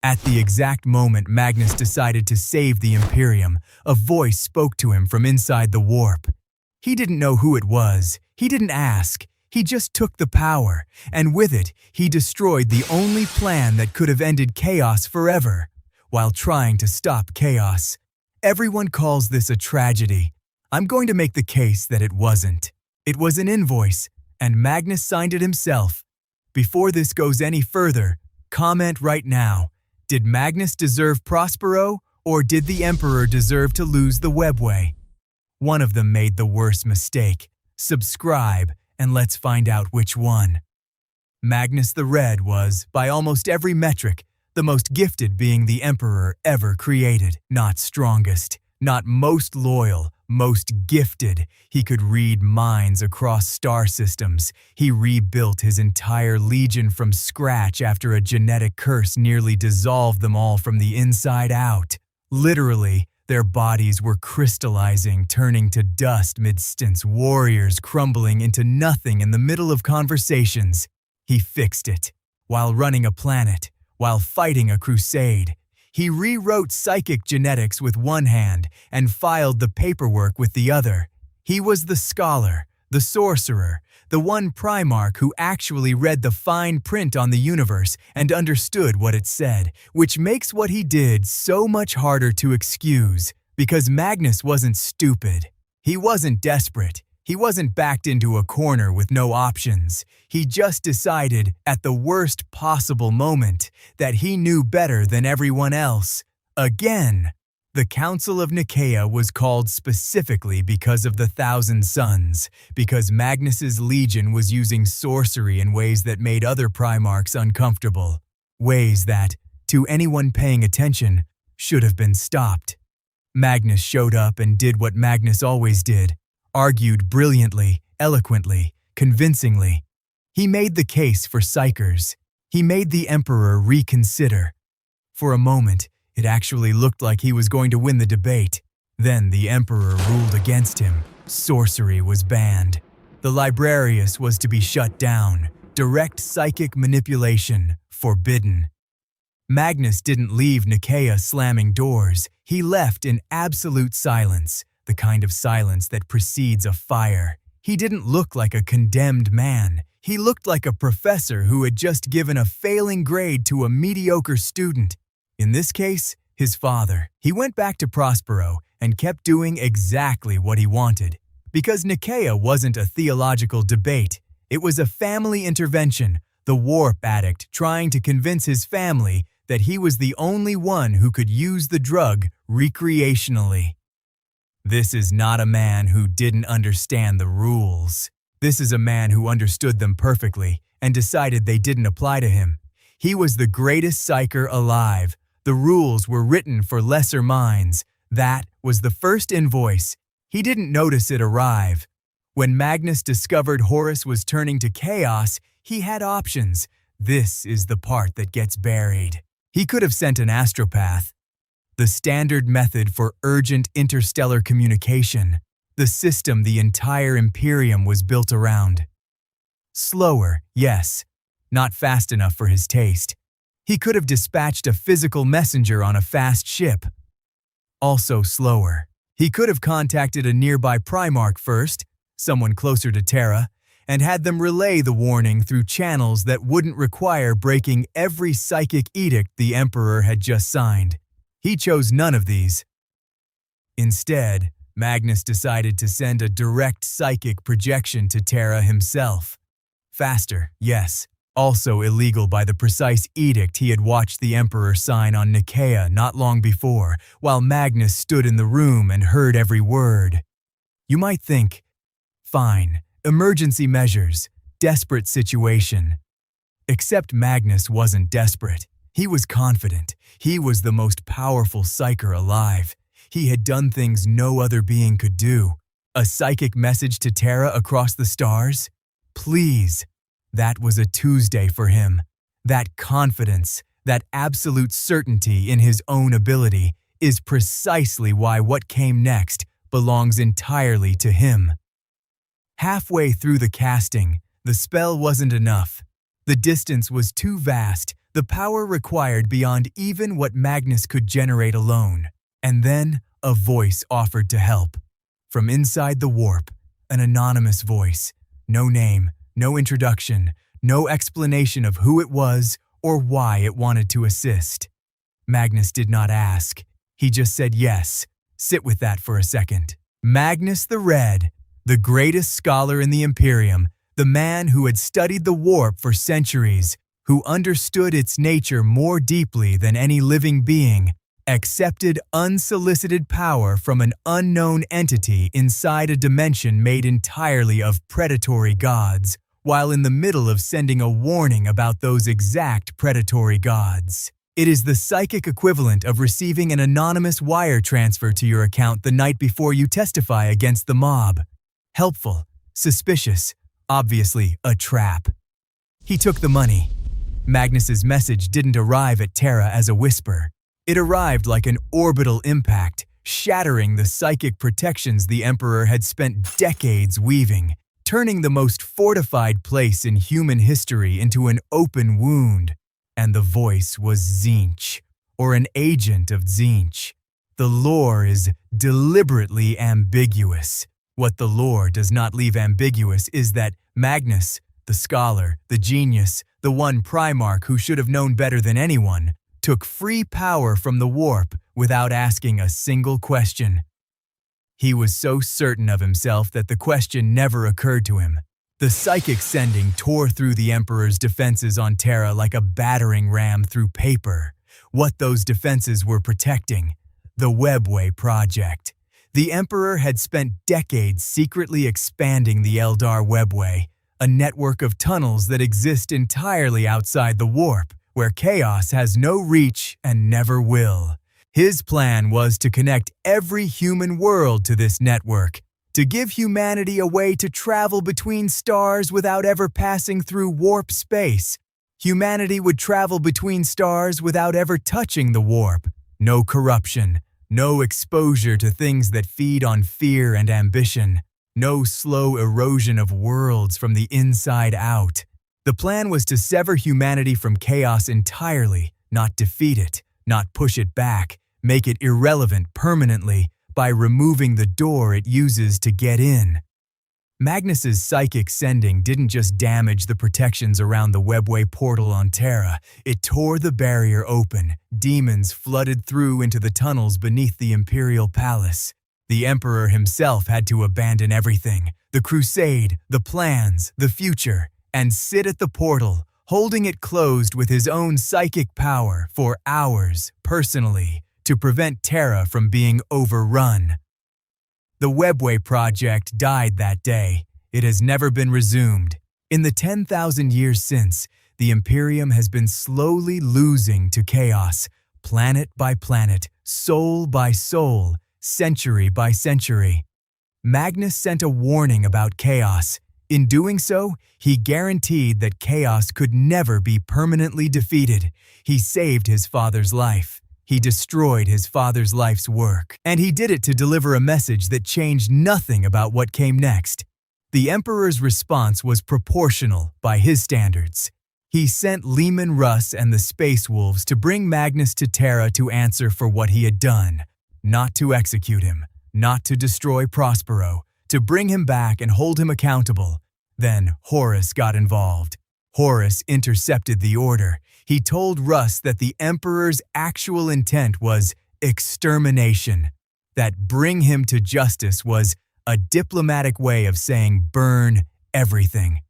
At the exact moment Magnus decided to save the Imperium, a voice spoke to him from inside the warp. He didn't know who it was. He didn't ask. He just took the power, and with it, he destroyed the only plan that could have ended chaos forever, while trying to stop chaos. Everyone calls this a tragedy. I'm going to make the case that it wasn't. It was an invoice, and Magnus signed it himself. Before this goes any further, comment right now. Did Magnus deserve Prospero, or did the Emperor deserve to lose the Webway? One of them made the worst mistake. Subscribe, and let's find out which one. Magnus the Red was, by almost every metric, the most gifted being the Emperor ever created. Not strongest, not most loyal, most gifted. He could read minds across star systems. He rebuilt his entire legion from scratch after a genetic curse nearly dissolved them all from the inside out. Literally, their bodies were crystallizing, turning to dust mid-stints, warriors crumbling into nothing in the middle of conversations. He fixed it. While running a planet, while fighting a crusade, he rewrote psychic genetics with one hand and filed the paperwork with the other. He was the scholar, the sorcerer, the one primarch who actually read the fine print on the universe and understood what it said, which makes what he did so much harder to excuse, because Magnus wasn't stupid. He wasn't desperate. He wasn't backed into a corner with no options. He just decided, at the worst possible moment, that he knew better than everyone else. Again. The Council of Nikaea was called specifically because of the Thousand Suns, because Magnus's legion was using sorcery in ways that made other primarchs uncomfortable. Ways that, to anyone paying attention, should have been stopped. Magnus showed up and did what Magnus always did. Argued brilliantly, eloquently, convincingly. He made the case for psychers. He made the Emperor reconsider. For a moment, it actually looked like he was going to win the debate. Then the Emperor ruled against him. Sorcery was banned. The Librarius was to be shut down. Direct psychic manipulation forbidden. Magnus didn't leave Nikaea slamming doors. He left in absolute silence. The kind of silence that precedes a fire. He didn't look like a condemned man. He looked like a professor who had just given a failing grade to a mediocre student. In this case, his father. He went back to Prospero and kept doing exactly what he wanted. Because Nikaea wasn't a theological debate. It was a family intervention, the warp addict trying to convince his family that he was the only one who could use the drug recreationally. This is not a man who didn't understand the rules. This is a man who understood them perfectly and decided they didn't apply to him. He was the greatest psyker alive. The rules were written for lesser minds. That was the first invoice. He didn't notice it arrive. When Magnus discovered Horus was turning to chaos, he had options. This is the part that gets buried. He could have sent an astropath. The standard method for urgent interstellar communication. The system the entire Imperium was built around. Slower, yes. Not fast enough for his taste. He could have dispatched a physical messenger on a fast ship. Also slower. He could have contacted a nearby primarch first, someone closer to Terra, and had them relay the warning through channels that wouldn't require breaking every psychic edict the Emperor had just signed. He chose none of these. Instead, Magnus decided to send a direct psychic projection to Terra himself. Faster, yes. Also illegal by the precise edict he had watched the Emperor sign on Nikaea not long before, while Magnus stood in the room and heard every word. You might think, fine, emergency measures, desperate situation. Except Magnus wasn't desperate. He was confident. He was the most powerful psyker alive. He had done things no other being could do. A psychic message to Terra across the stars? Please. That was a Tuesday for him. That confidence, that absolute certainty in his own ability is precisely why what came next belongs entirely to him. Halfway through the casting, the spell wasn't enough. The distance was too vast, the power required beyond even what Magnus could generate alone. And then, a voice offered to help. From inside the warp, an anonymous voice. No name, no introduction, no explanation of who it was or why it wanted to assist. Magnus did not ask. He just said yes. Sit with that for a second. Magnus the Red, the greatest scholar in the Imperium, the man who had studied the warp for centuries, who understood its nature more deeply than any living being, accepted unsolicited power from an unknown entity inside a dimension made entirely of predatory gods, while in the middle of sending a warning about those exact predatory gods. It is the psychic equivalent of receiving an anonymous wire transfer to your account the night before you testify against the mob. Helpful, suspicious, obviously a trap. He took the money. Magnus's message didn't arrive at Terra as a whisper. It arrived like an orbital impact, shattering the psychic protections the Emperor had spent decades weaving, turning the most fortified place in human history into an open wound. And the voice was Tzeentch, or an agent of Tzeentch. The lore is deliberately ambiguous. What the lore does not leave ambiguous is that Magnus, the scholar, the genius, the one primarch who should have known better than anyone, took free power from the warp without asking a single question. He was so certain of himself that the question never occurred to him. The psychic sending tore through the Emperor's defenses on Terra like a battering ram through paper. What those defenses were protecting? The Webway project. The Emperor had spent decades secretly expanding the Eldar Webway, a network of tunnels that exist entirely outside the warp, where chaos has no reach and never will. His plan was to connect every human world to this network, to give humanity a way to travel between stars without ever passing through warp space. Humanity would travel between stars without ever touching the warp. No corruption, no exposure to things that feed on fear and ambition, no slow erosion of worlds from the inside out. The plan was to sever humanity from chaos entirely, not defeat it, not push it back, make it irrelevant permanently, by removing the door it uses to get in. Magnus's psychic sending didn't just damage the protections around the Webway portal on Terra, it tore the barrier open. Demons flooded through into the tunnels beneath the Imperial Palace. The Emperor himself had to abandon everything, the crusade, the plans, the future, and sit at the portal, holding it closed with his own psychic power for hours, personally, to prevent Terra from being overrun. The Webway project died that day. It has never been resumed. In the 10,000 years since, the Imperium has been slowly losing to chaos, planet by planet, soul by soul, century by century. Magnus sent a warning about chaos. In doing so, he guaranteed that chaos could never be permanently defeated. He saved his father's life. He destroyed his father's life's work, and he did it to deliver a message that changed nothing about what came next. The Emperor's response was proportional by his standards. He sent Leman Russ and the Space Wolves to bring Magnus to Terra to answer for what he had done, not to execute him, not to destroy Prospero, to bring him back and hold him accountable. Then Horus got involved. Horus intercepted the order. He told Russ that the Emperor's actual intent was extermination, that bring him to justice was a diplomatic way of saying burn everything.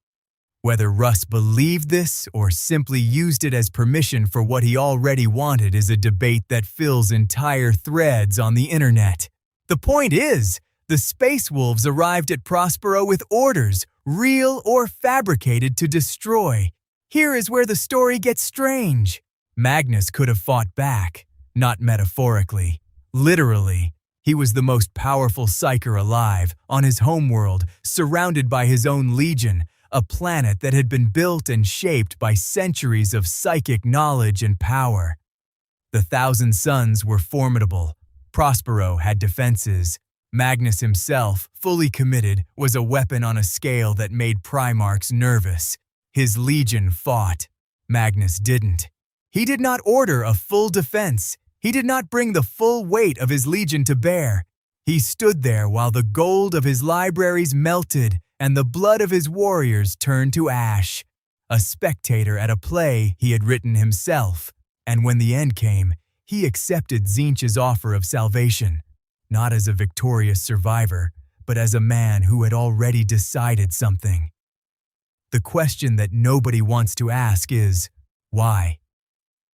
Whether Russ believed this or simply used it as permission for what he already wanted is a debate that fills entire threads on the internet. The point is, the Space Wolves arrived at Prospero with orders, real or fabricated, to destroy. Here is where the story gets strange. Magnus could have fought back, not metaphorically. Literally, he was the most powerful psyker alive, on his homeworld, surrounded by his own legion, a planet that had been built and shaped by centuries of psychic knowledge and power. The Thousand Suns were formidable. Prospero had defenses. Magnus himself, fully committed, was a weapon on a scale that made primarchs nervous. His legion fought. Magnus didn't. He did not order a full defense. He did not bring the full weight of his legion to bear. He stood there while the gold of his libraries melted and the blood of his warriors turned to ash. A spectator at a play he had written himself. And when the end came, he accepted Tzeentch's offer of salvation, not as a victorious survivor, but as a man who had already decided something. The question that nobody wants to ask is, why?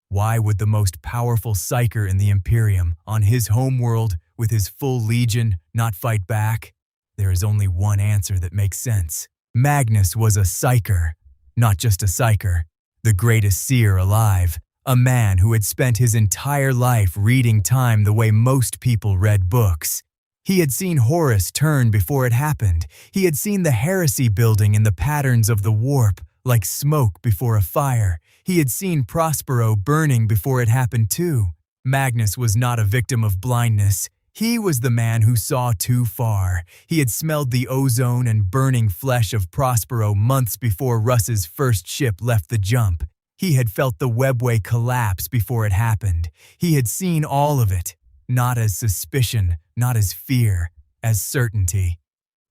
Why would the most powerful psyker in the Imperium, on his homeworld with his full legion, not fight back? There is only one answer that makes sense. Magnus was a psyker, not just a psyker, the greatest seer alive, a man who had spent his entire life reading time the way most people read books. He had seen Horus turn before it happened. He had seen the heresy building in the patterns of the warp, like smoke before a fire. He had seen Prospero burning before it happened too. Magnus was not a victim of blindness. He was the man who saw too far. He had smelled the ozone and burning flesh of Prospero months before Russ's first ship left the jump. He had felt the Webway collapse before it happened. He had seen all of it, not as suspicion, not as fear, as certainty.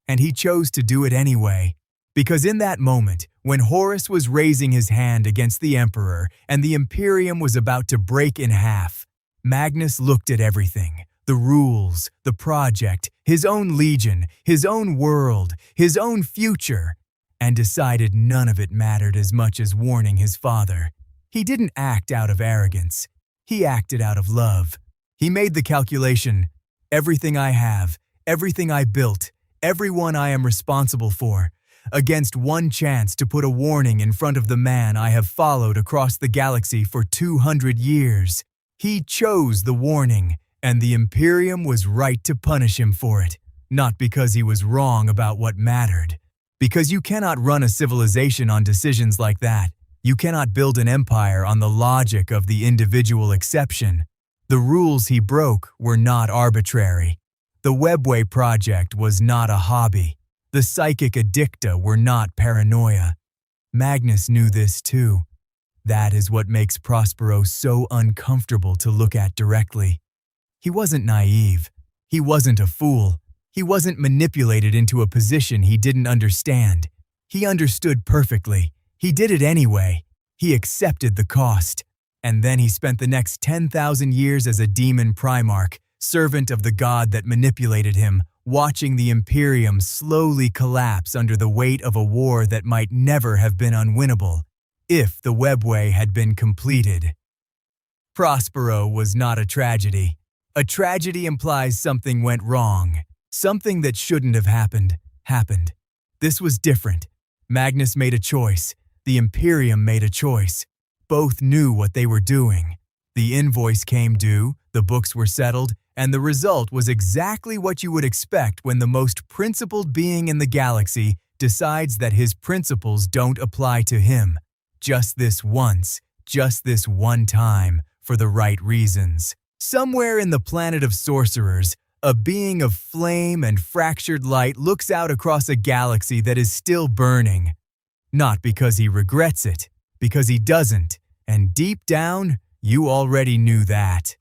And he chose to do it anyway, because in that moment, when Horus was raising his hand against the Emperor and the Imperium was about to break in half, Magnus looked at everything. The rules, the project, his own legion, his own world, his own future, and decided none of it mattered as much as warning his father. He didn't act out of arrogance. He acted out of love. He made the calculation, everything I have, everything I built, everyone I am responsible for, against one chance to put a warning in front of the man I have followed across the galaxy for 200 years. He chose the warning, and the Imperium was right to punish him for it, not because he was wrong about what mattered. Because you cannot run a civilization on decisions like that. You cannot build an empire on the logic of the individual exception. The rules he broke were not arbitrary. The Webway project was not a hobby. The psychic addicta were not paranoia. Magnus knew this too. That is what makes Prospero so uncomfortable to look at directly. He wasn't naive. He wasn't a fool. He wasn't manipulated into a position he didn't understand. He understood perfectly. He did it anyway. He accepted the cost. And then he spent the next 10,000 years as a demon primarch, servant of the god that manipulated him, watching the Imperium slowly collapse under the weight of a war that might never have been unwinnable, if the Webway had been completed. Prospero was not a tragedy. A tragedy implies something went wrong. Something that shouldn't have happened. This was different. Magnus made a choice. The Imperium made a choice. Both knew what they were doing. The invoice came due, the books were settled, and the result was exactly what you would expect when the most principled being in the galaxy decides that his principles don't apply to him. Just this once, just this one time, for the right reasons. Somewhere in the planet of sorcerers, a being of flame and fractured light looks out across a galaxy that is still burning. Not because he regrets it, because he doesn't, and deep down, you already knew that.